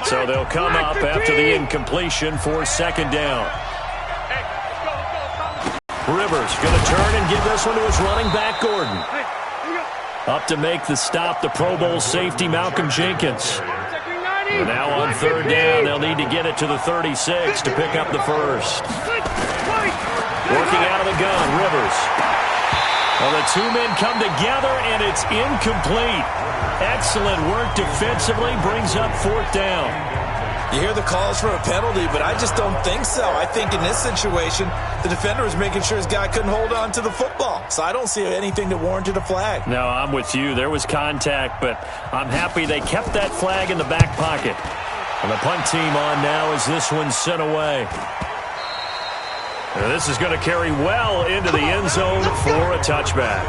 So they'll come up after the incompletion for second down. Rivers going to turn and give this one to his running back, Gordon. Up to make the stop, the Pro Bowl safety, Malcolm Jenkins. And now on third down, they'll need to get it to the 36 to pick up the first. Working out of the gun, Rivers. Well, the two men come together, and it's incomplete. Excellent work defensively, brings up fourth down. You hear the calls for a penalty, but I just don't think so. I think in this situation, the defender was making sure his guy couldn't hold on to the football. So I don't see anything that warranted a flag. No, I'm with you. There was contact, but I'm happy they kept that flag in the back pocket. And the punt team on now as this one's sent away. And this is going to carry well into the end zone for a touchback.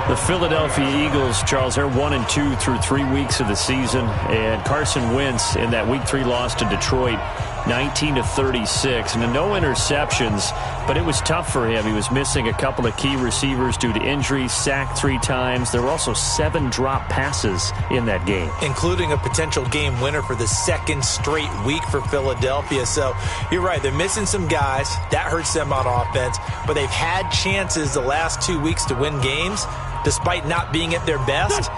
The Philadelphia Eagles, Charles, they're 1-2 through 3 weeks of the season. And Carson Wentz in that Week 3 loss to Detroit, 19-36. And no interceptions, but it was tough for him. He was missing a couple of key receivers due to injuries, sacked 3 times. There were also 7 drop passes in that game, including a potential game winner for the second straight week for Philadelphia. So you're right, they're missing some guys. That hurts them on offense. But they've had chances the last 2 weeks to win games, despite not being at their best.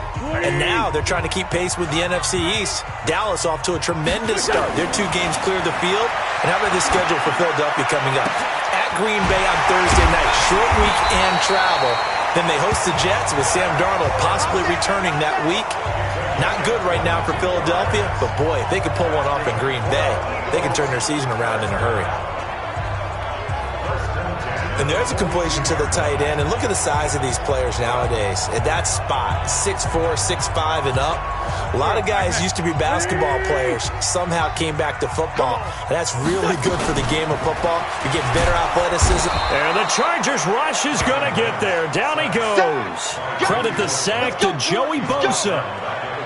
And now they're trying to keep pace with the NFC East. Dallas off to a tremendous start. They're 2 games clear of the field. And how about the schedule for Philadelphia coming up? At Green Bay on Thursday night, short week and travel. Then they host the Jets with Sam Darnold possibly returning that week. Not good right now for Philadelphia, but boy, if they could pull one off in Green Bay, they can turn their season around in a hurry. And there's a completion to the tight end. And look at the size of these players nowadays. At that spot, 6'4", 6'5", and up. A lot of guys used to be basketball players, somehow came back to football. And that's really good for the game of football. You get better athleticism. And the Chargers rush is going to get there. Down he goes. Credit the sack to Joey Bosa.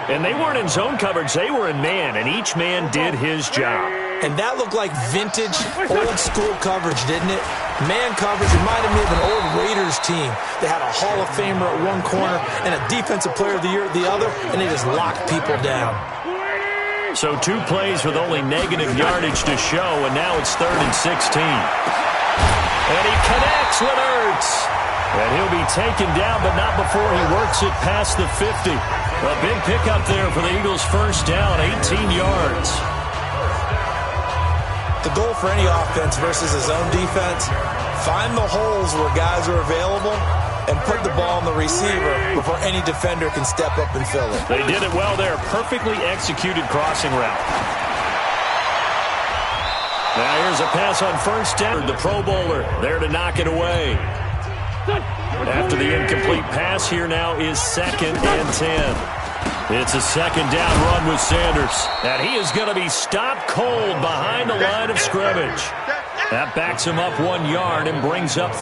And they weren't in zone coverage. They were in man, and each man did his job. And that looked like vintage, old-school coverage, didn't it? Man coverage reminded me of an old Raiders team. They had a Hall of Famer at one corner and a Defensive Player of the Year at the other, and they just locked people down. So 2 plays with only negative yardage to show, and now it's 3rd and 16. And he connects with Ertz. And he'll be taken down, but not before he works it past the 50. A big pickup there for the Eagles' first down, 18 yards. The goal for any offense versus his own defense, find the holes where guys are available and put the ball on the receiver before any defender can step up and fill it. They did it well there. Perfectly executed crossing route. Now here's a pass on first down. The Pro Bowler there to knock it away. After the incomplete pass, here now is 2nd and 10. It's a second down run with Sanders. And he is going to be stopped cold behind the line of scrimmage. That backs him up 1 yard and brings up